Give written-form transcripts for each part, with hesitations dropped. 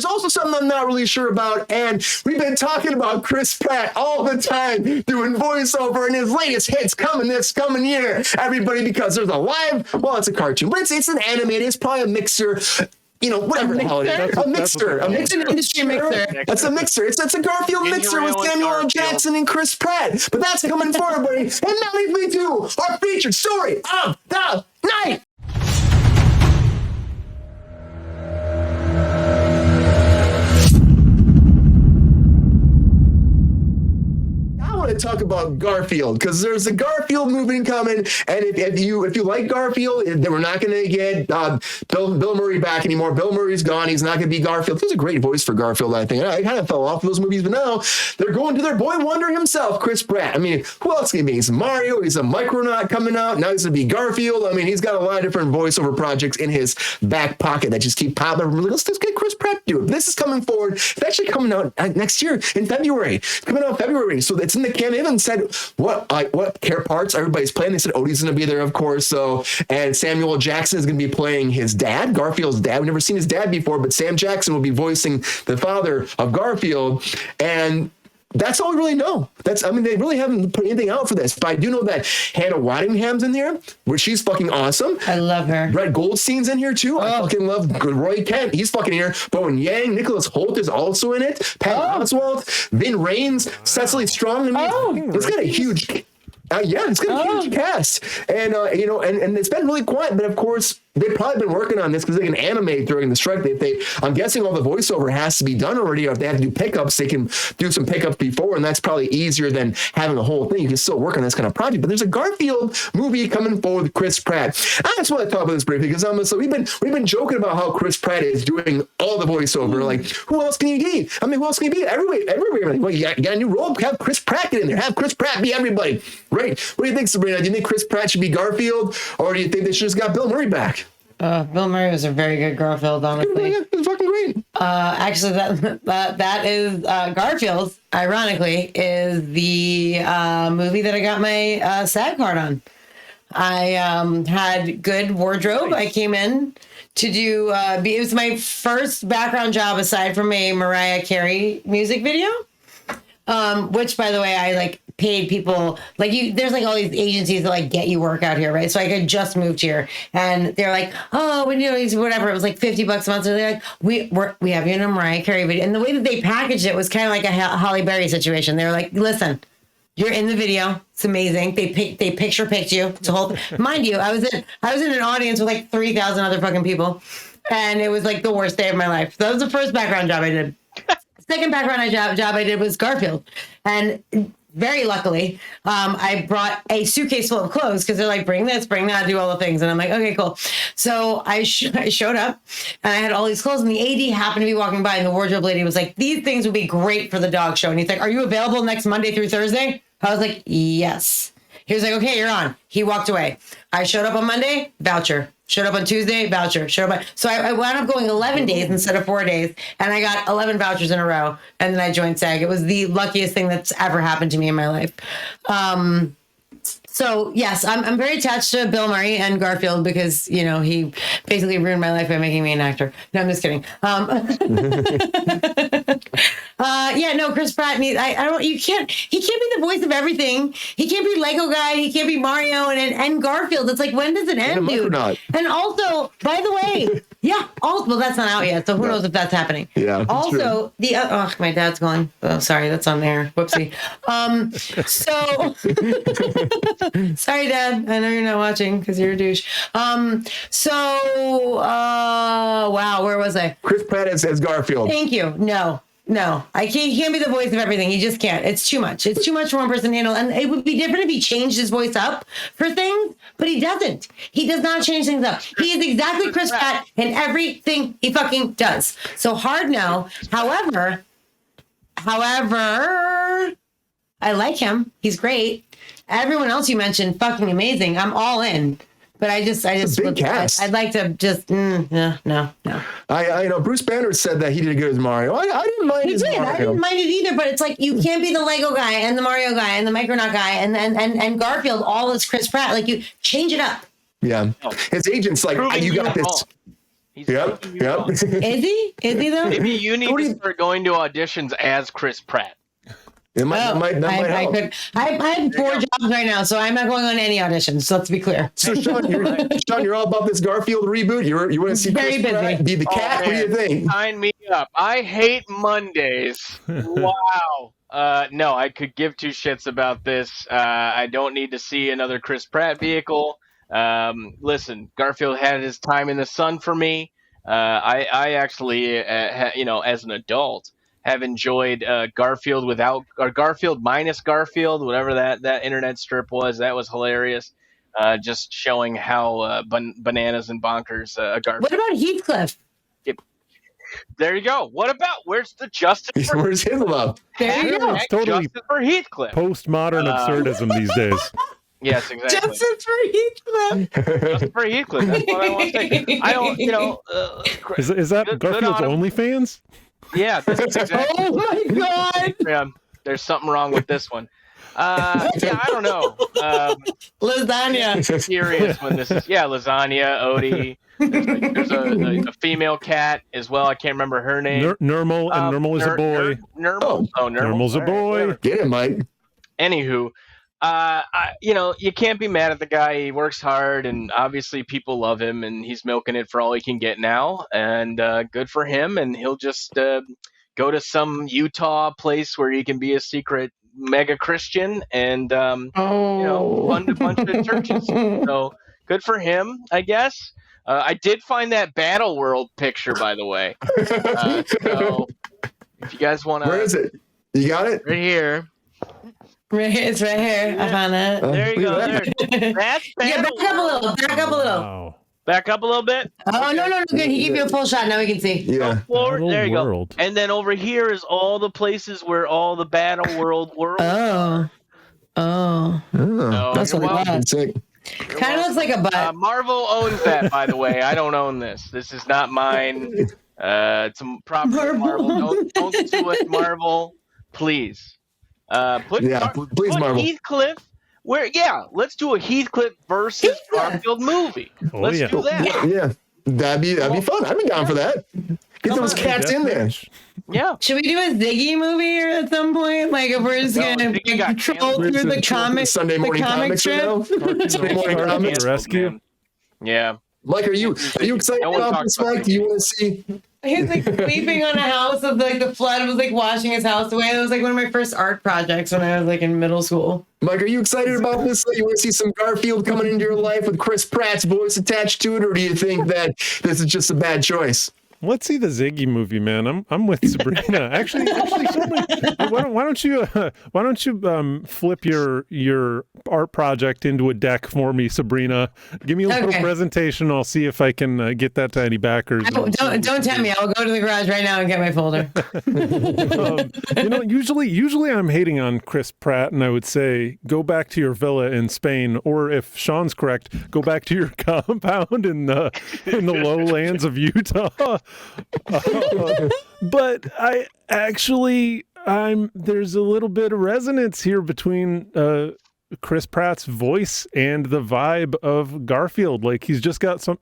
there's also something I'm not really sure about, and we've been talking about Chris Pratt all the time doing voiceover and his latest hits coming this coming year, everybody, because there's it's a cartoon, but it's an animated, it's probably a mixer. Whatever the hell it is. A mixer. It's an industry mixer. It's a mixer. It's a Garfield mixer with Samuel L. Jackson and Chris Pratt. But that's coming for everybody. And that leads me to our featured story of the night. To talk about Garfield, because there's a Garfield movie coming, and if you like Garfield, then we're not going to get Bill Murray back anymore. Bill Murray's gone. He's not going to be Garfield. He was a great voice for Garfield, I think. I kind of fell off of those movies, but now they're going to their boy wonder himself, Chris Pratt. I mean, who else can he be? He's Mario. He's a Micronaut coming out. Now he's going to be Garfield. I mean, he's got a lot of different voiceover projects in his back pocket that just keep popping up. Let's get Chris Pratt to do it. This is coming forward. It's actually coming out next year in February. It's coming out in February, so it's in the camp. They haven't said what care parts everybody's playing. They said Odie's going to be there, of course. So, and Samuel Jackson is going to be playing his dad, Garfield's dad. We've never seen his dad before, but Sam Jackson will be voicing the father of Garfield. And that's all we really know. They really haven't put anything out for this. But I do know that Hannah Waddingham's in there, where she's fucking awesome. I love her. Brett Goldstein's in here too. I fucking love Roy Kent. He's fucking here. Bowen Yang, Nicholas Hoult is also in it. Pat Oswalt, Vin Raines, Cecily Strong. It's got a huge. It's got a huge cast, and and it's been really quiet. But of course, they've probably been working on this because they can animate during the strike. I'm guessing all the voiceover has to be done already. Or if they have to do pickups, they can do some pickups before, and that's probably easier than having a whole thing. You can still work on this kind of project. But there's a Garfield movie coming forward with Chris Pratt. I just want to talk about this briefly because we've been joking about how Chris Pratt is doing all the voiceover. Like, who else can you be? I mean, who else can you be? Everywhere. Well, you got a new role. Have Chris Pratt get in there. Have Chris Pratt be everybody. Right? What do you think, Sabrina? Do you think Chris Pratt should be Garfield, or do you think they should just got Bill Murray back? Bill Murray was a very good Garfield, honestly. It was fucking great. Actually, that is Garfield. Ironically, is the movie that I got my SAG card on. I had good wardrobe. I came in to do. It was my first background job aside from a Mariah Carey music video. Which, by the way, I paid people there's all these agencies that get you work out here, right? So I had just moved here, and they're like, oh, whatever. It was $50 a month. So they're like, we have you in a Mariah Carey video, and the way that they packaged it was kind of like a Halle Berry situation. They were like, listen, you're in the video. It's amazing. They picture picked you to hold. Mind you, I was in an audience with 3,000 other fucking people, and it was the worst day of my life. So that was the first background job I did. Second background job I did was Garfield, and very luckily, I brought a suitcase full of clothes because they're like, bring this, bring that, do all the things. And I'm like, okay, cool. So I showed up and I had all these clothes, and the AD happened to be walking by, and the wardrobe lady was like, these things would be great for the dog show. And he's like, are you available next Monday through Thursday? I was like, yes. He was like, okay, you're on. He walked away. I showed up on Monday, voucher. Showed up on Tuesday, voucher. Showed up. So I wound up going 11 days instead of 4 days, and I got 11 vouchers in a row, and then I joined SAG. It was the luckiest thing that's ever happened to me in my life. So yes, I'm very attached to Bill Murray and Garfield because, he basically ruined my life by making me an actor. No, I'm just kidding. Chris Pratt he can't be the voice of everything. He can't be Lego guy. He can't be Mario and Garfield. It's like, when does it end, dude? And also, by the way, that's not out yet. So who knows if that's happening. Yeah. Also, my dad's calling. Oh, sorry. That's on there. Whoopsie. Sorry, Dad. I know you're not watching because you're a douche. Wow, where was I? Chris Pratt as Garfield. Thank you. No, he can't be the voice of everything. He just can't. It's too much. It's too much for one person to handle. And it would be different if he changed his voice up for things, but he doesn't. He does not change things up. He is exactly Chris Pratt in everything he fucking does. So hard no. However, I like him. He's great. Everyone else you mentioned, fucking amazing. I'm all in. But I just big cast. I'd like to just no. I know Bruce Banner said that he did good as Mario. I didn't mind his Mario. I didn't mind it either, but it's like, you can't be the Lego guy and the Mario guy and the Micronaut guy and Garfield all as Chris Pratt. Like, you change it up. Yeah. His agent's like, you got this. He's Yep. proving you wrong. Is he? Is he though? Maybe you need to start going to auditions as Chris Pratt. It might, Oh, that might I help. could. I have 4 jobs right now, so I'm not going on any auditions. So let's be clear. So Sean, you're all about this Garfield reboot. You want to see Very Chris Pratt busy. be the cat? What do you think? Sign me up. I hate Mondays. Wow. No, I could give 2 shits about this. I don't need to see another Chris Pratt vehicle. Listen, Garfield had his time in the sun for me. I actually, as an adult, have enjoyed Garfield or Garfield minus Garfield, whatever that internet strip was. That was hilarious. Just showing how bananas and bonkers Garfield. What about Heathcliff? There you go. What about where's the justice? Where's his love? There you go. It's totally Justice for Heathcliff. postmodern absurdism these days. Yes, exactly. Justice for Heathcliff. Justice for Heathcliff. That's what I want to say. I don't, Is that good Garfield's on him. OnlyFans? Yeah, this is exactly. Oh my God. Yeah, there's something wrong with this one. Yeah, I don't know. Lasagna. Serious when this is. Yeah, lasagna, Odie. There's a female cat as well. I can't remember her name. Nermal, and Nermal is a boy. Nermal. Oh, Nermal. Nermal's a All right, boy. whatever. Get it, Mike. Anywho, you can't be mad at the guy. He works hard, and obviously people love him, and he's milking it for all he can get now. And good for him. And he'll just go to some Utah place where he can be a secret mega Christian and fund a bunch of churches. So good for him, I guess. I did find that Battle World picture, by the way. So if you guys want to, Where is it? You got it? right here. It's right here. I found it. There you go. Look at There. That's Yeah, Battle back up a World. little. Back up a little. Wow. Back up a little bit. Oh, no. Good. He gave you a full shot. Now we can see. Yeah. Forward. Battle There you World. go. And then over here is all the places where all the Battle World worlds. Oh. Oh, That's you're what it welcome. was. sick. Kind of looks like a butt. Marvel owns that, by the way. I don't own this. This is not mine. It's a property of Marvel. Don't sue us, Marvel, please. Please, Marvel. Heathcliff. Let's do a Heathcliff versus Garfield movie. Oh, Let's yeah. do that. Yeah, that'd be fun. I'd be down for that. Get those cats in there. Yeah. Should we do a Ziggy movie or at some point? Like if we're just No, gonna Ziggy got troll canceled. through the comic, Sunday morning the comic comics right strip? now. Sunday morning Garfield comics. Rescue. Man. Yeah. Mike, are you excited No one about talks this, about Mike? Do you want to see? He was like sleeping on a house of like the flood was like washing his house away. It was like one of my first art projects when I was like in middle school. Mike, are you excited about this? You want to see some Garfield coming into your life with Chris Pratt's voice attached to it, or do you think that this is just a bad choice? Let's see the Ziggy movie, man. I'm with Sabrina. Actually, Sabrina, why don't you flip your art project into a deck for me, Sabrina? Give me a little presentation. I'll see if I can get that to any backers. Don't tell me. I'll go to the garage right now and get my folder. Usually I'm hating on Chris Pratt, and I would say go back to your villa in Spain, or if Sean's correct, go back to your compound in the lowlands of Utah. But there's a little bit of resonance here between Chris Pratt's voice and the vibe of Garfield. Like he's just got some,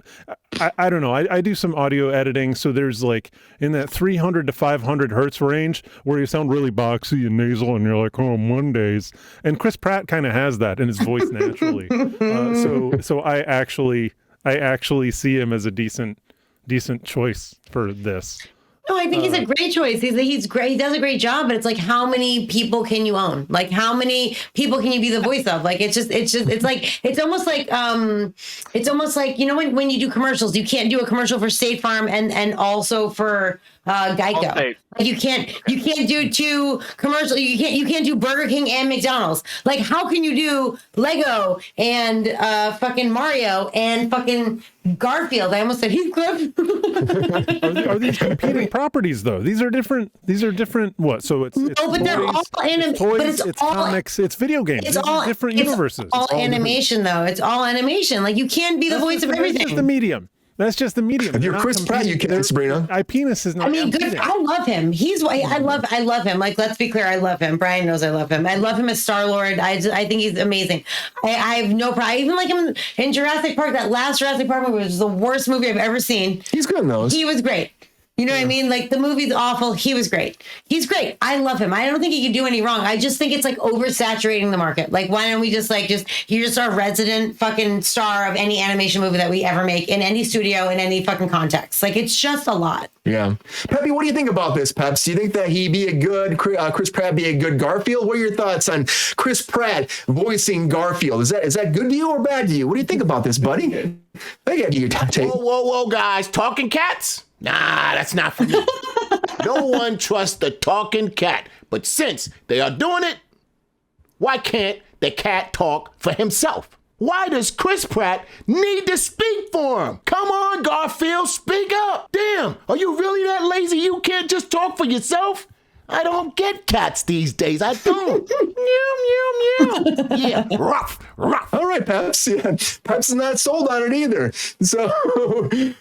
I don't know. I do some audio editing. So there's like in that 300 to 500 hertz range where you sound really boxy and nasal and you're like, oh, Mondays. And Chris Pratt kind of has that in his voice naturally. So I actually see him as a decent choice for this. No, I think he's a great choice. He's great. He does a great job, but it's like, how many people can you own? Like, how many people can you be the voice of? Like, it's almost like, you know, when you do commercials, you can't do a commercial for State Farm and also for Geico. Allstate. Like you can't do 2 commercials. You can't do Burger King and McDonald's. Like, how can you do Lego and fucking Mario and fucking Garfield? I almost said Heathcliff. Are these competing properties though? These are different. What? So it's no, but they're all toys, it's comics, it's video games. It's These all are different universes. All animation though. It's all animation. Like you can't be the voice of everything. It's the medium. That's just the medium. If you're They're not Chris Pratt, you can, Sabrina. Penis is not. I mean, good. competing. I love him. I love him. Like, let's be clear, I love him. Brian knows I love him. I love him as Star-Lord. I think he's amazing. I have no problem. I even like him in Jurassic Park. That last Jurassic Park movie was the worst movie I've ever seen. He's good in those. He was great. You know what I mean? Like, the movie's awful. He was great. He's great. I love him. I don't think he can do any wrong. I just think it's like oversaturating the market. Like, why don't we just you're just our resident fucking star of any animation movie that we ever make in any studio in any fucking context. Like, it's just a lot. Yeah. Peppy, what do you think about this, Peps? Do you think that he be a good, Chris Pratt be a good Garfield? What are your thoughts on Chris Pratt voicing Garfield? Is that good to you or bad to you? What do you think about this, buddy? I got you, Dante. Whoa, guys. Talking cats? Nah, that's not for me. No one trusts the talking cat. But since they are doing it, why can't the cat talk for himself? Why does Chris Pratt need to speak for him? Come on, Garfield, speak up. Damn, are you really that lazy you can't just talk for yourself? I don't get cats these days. I don't. Meow, meow, meow. Yeah, ruff, ruff. All right, Peps. Yeah, Peps is not sold on it either. So,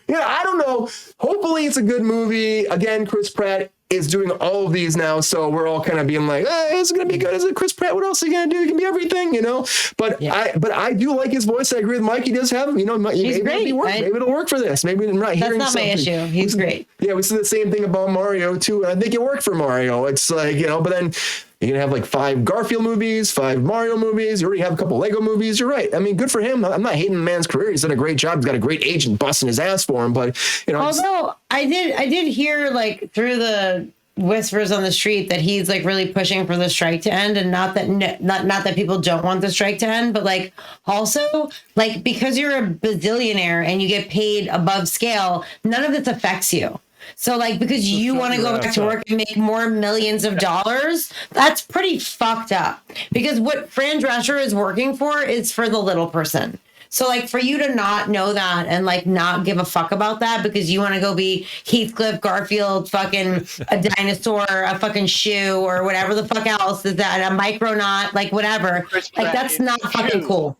yeah, I don't know. Hopefully it's a good movie. Again, Chris Pratt is doing all of these now, so we're all kind of being like, is it going to be good? Is it Chris Pratt? What else are you going to do? He can be everything, you know? But I do like his voice. I agree with Mike. He does have, you know, He's great. Maybe it'll work for this. Maybe I'm not hearing That's not my issue. He's great. Yeah, we said the same thing about Mario, too. And I think it worked for Mario. It's like, you know, but then you're going to have like 5 Garfield movies, 5 Mario movies. You already have a couple Lego movies. You're right. I mean, good for him. I'm not hating the man's career. He's done a great job. He's got a great agent busting his ass for him. But, you know. Although I did hear like through the whispers on the street that he's like really pushing for the strike to end, and not that people don't want the strike to end, but like also like because you're a bazillionaire and you get paid above scale, none of this affects you. So like because you want to go back to work and make more millions of dollars, that's pretty fucked up. Because what Fran Drescher is working for is for the little person. So, like, for you to not know that and, like, not give a fuck about that because you want to go be Heathcliff, Garfield, fucking a dinosaur, a fucking shoe, or whatever the fuck else is that, a micronaut, like, whatever. Like, that's not fucking cool.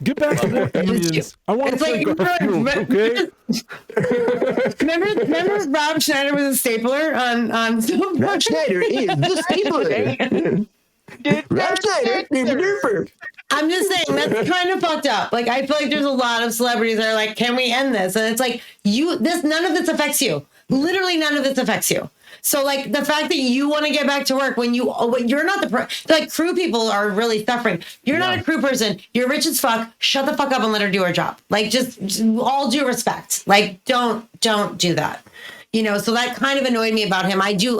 Get back to the aliens. I want to play Garfield, okay? Remember Rob Schneider was a stapler on Rob Schneider is the stapler. Rob Schneider. I'm just saying that's kind of fucked up. Like, I feel like there's a lot of celebrities that are like, can we end this? And it's like, none of this affects you. Literally none of this affects you. So like the fact that you want to get back to work when you're not like crew people are really suffering. You're not a crew person. You're rich as fuck. Shut the fuck up and let her do her job. Like just all due respect. Like don't do that. You know, so that kind of annoyed me about him. I do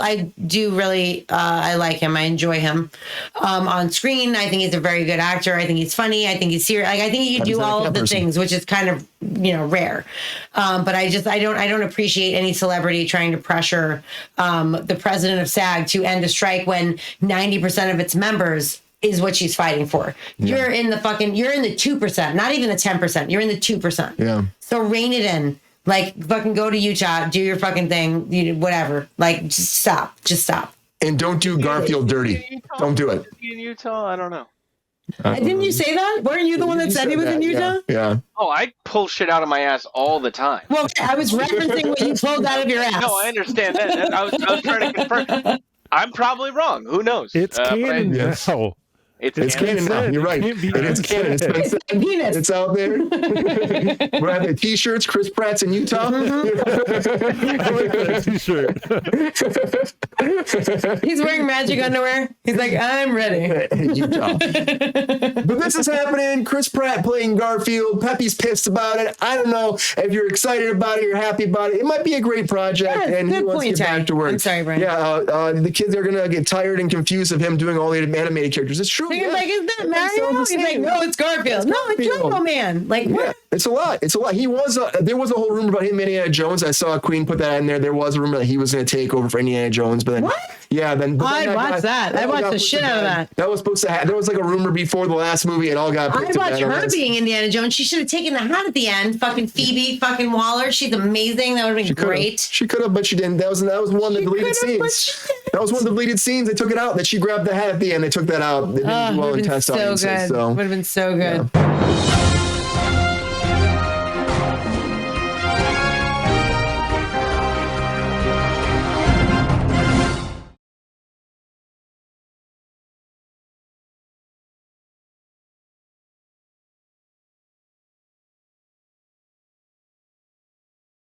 really, I like him. I enjoy him on screen. I think he's a very good actor. I think he's funny. I think he's serious. Like, I think he can do all of the things, which is kind of, you know, rare. But I don't appreciate any celebrity trying to pressure the president of SAG to end a strike when 90% of its members is what she's fighting for. Yeah. You're in the 2%, not even the 10%. You're in the 2%. Yeah. So rein it in. Like, fucking go to Utah, do your fucking thing, whatever. Like, just stop. And don't do Garfield dirty. Don't do it. In Utah, I don't know. Didn't you say that? Weren't you the one that said he was in Utah? Yeah. Oh, I pull shit out of my ass all the time. Well, I was referencing what you pulled out of your ass. No, I understand that. I was trying to confirm. I'm probably wrong. Who knows? It's canon now. It's canon now. You're right. It is canon. It's out there. We're having t-shirts. Chris Pratt's in Utah. I like that t-shirt. He's wearing magic underwear. He's like, I'm ready. Utah. But this is happening. Chris Pratt playing Garfield. Peppy's pissed about it. I don't know if you're excited about it. You're happy about it. It might be a great project. Yeah, and he wants to get back to work. I'm sorry, Brian. Yeah, the kids are gonna get tired and confused of him doing all the animated characters. It's true. He's like, is that Mario? He's like, no, it's Garfield. No, it's Jungle Man. Like, what? Yeah, it's a lot. He was. There was a whole rumor about him and Indiana Jones. I saw Queen put that in there. There was a rumor that he was going to take over for Indiana Jones, but then what? Yeah, then I'd watch that. I watched the shit out of that. That was supposed to happen. There was like a rumor before the last movie. It all got. I'd watch her being Indiana Jones. She should have taken the hat at the end. Fucking Phoebe, fucking Waller. She's amazing. That would have been great. She could have, but she didn't. That was one of the deleted scenes. That was one of the deleted scenes. They took it out. That she grabbed the hat at the end. They took that out. They didn't do well in test audiences. So good. Would have been so good. Yeah.